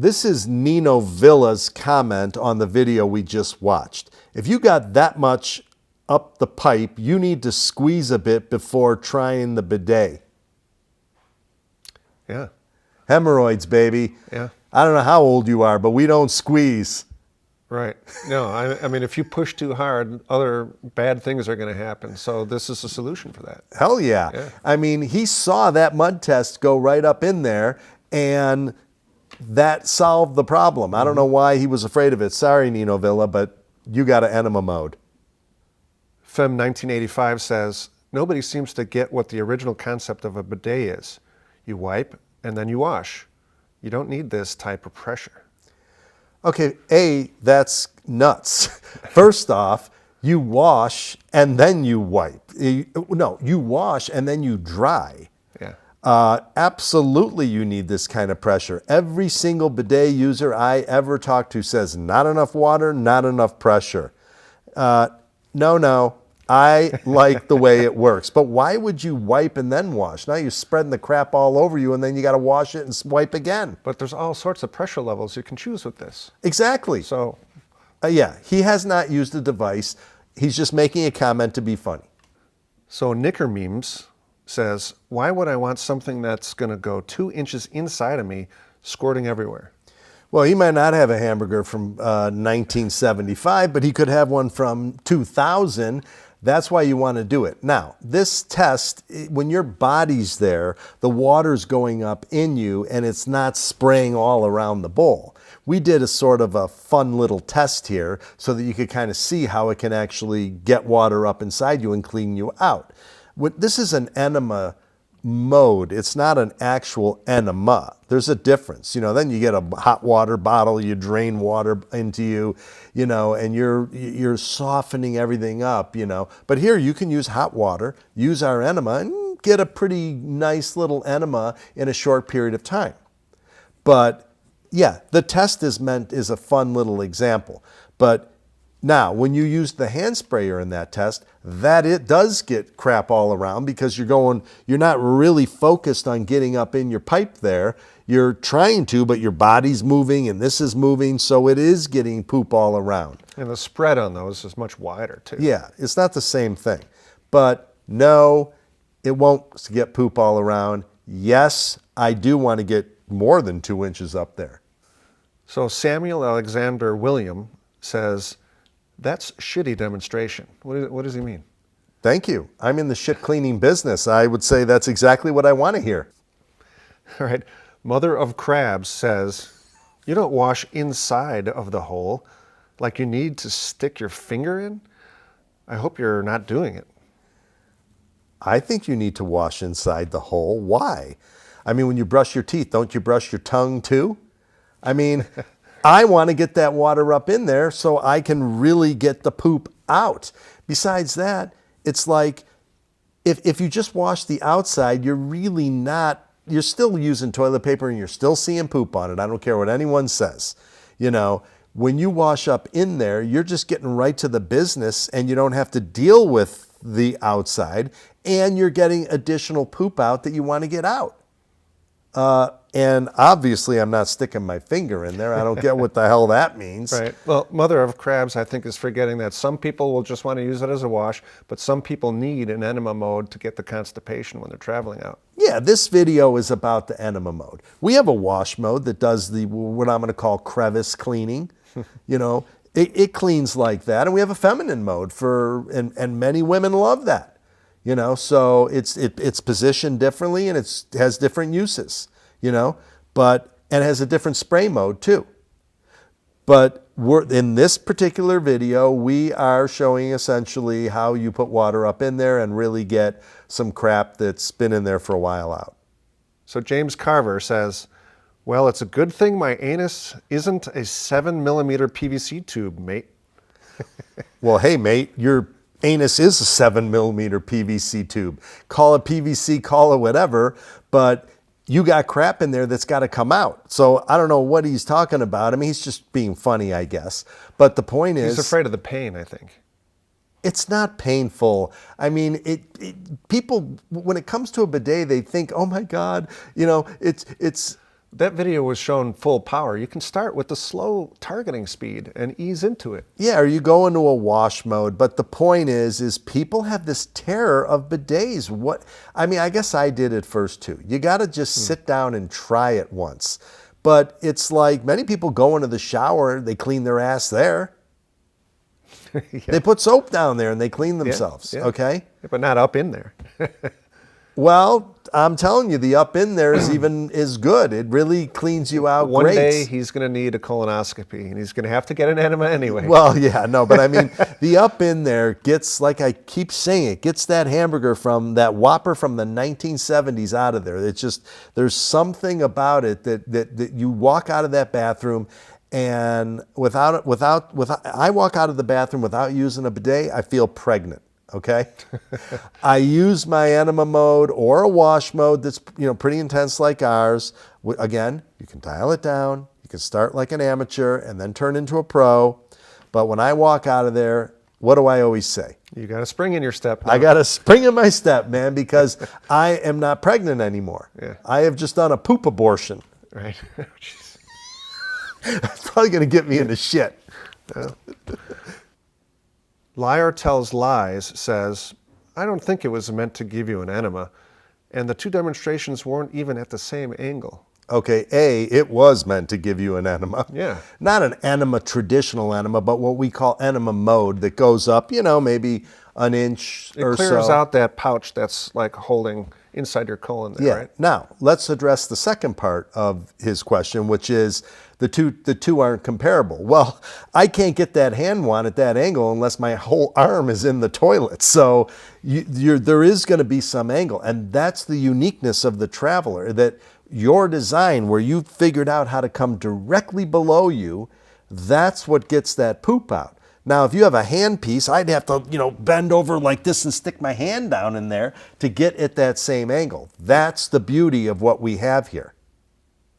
This is Nino Villa's comment on the video we just watched. If you got that much up the pipe, you need to squeeze a bit before trying the bidet. Yeah. Hemorrhoids, baby. Yeah. I don't know how old you are, but we don't squeeze. Right. No, I mean, if you push too hard, other bad things are going to happen. So this is a solution for that. Hell yeah. Yeah. I mean, he saw that mud test go right up in there, and that solved the problem. I don't know why he was afraid of it. Sorry, Nino Villa, but you got an enema mode. Fem 1985 says, nobody seems to get what the original concept of a bidet is. You wipe and then you wash. You don't need this type of pressure. Okay, A, that's nuts. First off, you wash and then you wipe. No, you wash and then you dry. Yeah. Absolutely you need this kind of pressure. Every single bidet user I ever talked to says not enough water, not enough pressure. No, I like the way it works. But why would you wipe and then wash? Now you're spreading the crap all over you, and then you got to wash it and wipe again. But there's all sorts of pressure levels you can choose with this. Exactly. So, yeah, he has not used the device. He's just making a comment to be funny. So Knicker Memes says, why would I want something that's going to go 2 inches inside of me, squirting everywhere? Well, he might not have a hamburger from 1975, but he could have one from 2000. That's why you want to do it. Now, this test, when your body's there, the water's going up in you and it's not spraying all around the bowl. We did a sort of a fun little test here so that you could kind of see how it can actually get water up inside you and clean you out. This is an enema mode. It's not an actual enema. There's a difference. Then you get a hot water bottle, you drain water into you, and you're softening everything up, But here you can use hot water, use our enema, and get a pretty nice little enema in a short period of time. But yeah, the test is a fun little example. But now, when you use the hand sprayer in that test, that it does get crap all around because you're not really focused on getting up in your pipe there. You're trying to, but your body's moving and this is moving, so it is getting poop all around. And the spread on those is much wider too. Yeah, it's not the same thing. But no, it won't get poop all around. Yes, I do want to get more than 2 inches up there. So Samuel Alexander William says, that's shitty demonstration. What does he mean? Thank you. I'm in the shit cleaning business. I would say that's exactly what I want to hear. All right. Mother of Crabs says, you don't wash inside of the hole like you need to stick your finger in? I hope you're not doing it. I think you need to wash inside the hole. Why? I mean, when you brush your teeth, don't you brush your tongue too? I mean, I want to get that water up in there so I can really get the poop out. Besides that, it's like if you just wash the outside, you're still using toilet paper and you're still seeing poop on it. I don't care what anyone says. When you wash up in there, you're just getting right to the business and you don't have to deal with the outside and you're getting additional poop out that you want to get out. And obviously I'm not sticking my finger in there. I don't get what the hell that means. Right. Well, Mother of Crabs, I think, is forgetting that some people will just want to use it as a wash, but some people need an enema mode to get the constipation when they're traveling out. Yeah, this video is about the enema mode. We have a wash mode that does what I'm going to call crevice cleaning. It cleans like that. And we have a feminine mode and many women love that. So it's positioned differently and it has different uses. But and has a different spray mode too. But in this particular video, we are showing essentially how you put water up in there and really get some crap that's been in there for a while out. So James Carver says, well, it's a good thing my anus isn't a 7mm PVC tube, mate. Well, hey, mate, your anus is a 7mm PVC tube. Call it PVC, call it whatever, but you got crap in there that's got to come out. So I don't know what he's talking about. I mean, he's just being funny, I guess. But the point is... He's afraid of the pain, I think. It's not painful. I mean, people, when it comes to a bidet, they think, oh my God, it's That video was shown full power. You can start with the slow targeting speed and ease into it. Yeah, or you go into a wash mode. But the point is people have this terror of bidets. I guess I did at first too. You got to just sit down and try it once. But it's like many people go into the shower, they clean their ass there. Yeah. They put soap down there and they clean themselves, yeah. okay? But not up in there. Well, I'm telling you, the up in there is good. It really cleans you out One great. day he's going to need a colonoscopy, and he's going to have to get an enema anyway. Well, yeah, no, but I mean, the up in there gets, like I keep saying, it gets that hamburger from that Whopper from the 1970s out of there. It's just, there's something about it that you walk out of that bathroom, and I walk out of the bathroom without using a bidet, I feel pregnant. Okay, I use my enema mode or a wash mode that's pretty intense like ours. Again, you can dial it down. You can start like an amateur and then turn into a pro. But when I walk out of there, what do I always say? You got a spring in your step now. I got a spring in my step, man, because I am not pregnant anymore. Yeah. I have just done a poop abortion. Right. That's probably going to get me into shit. Liar Tells Lies says, I don't think it was meant to give you an enema, and the two demonstrations weren't even at the same angle. Okay, it was meant to give you an enema. Yeah. Not an enema, traditional enema, but what we call enema mode that goes up, maybe an inch or so. It clears out that pouch that's like holding inside your colon there, Yeah. right? Now, let's address the second part of his question, which is the two aren't comparable. Well, I can't get that hand wand at that angle unless my whole arm is in the toilet. So there is going to be some angle. And that's the uniqueness of the Traveler, that your design, where you figured out how to come directly below you, that's what gets that poop out. Now, if you have a hand piece, I'd have to, bend over like this and stick my hand down in there to get at that same angle. That's the beauty of what we have here.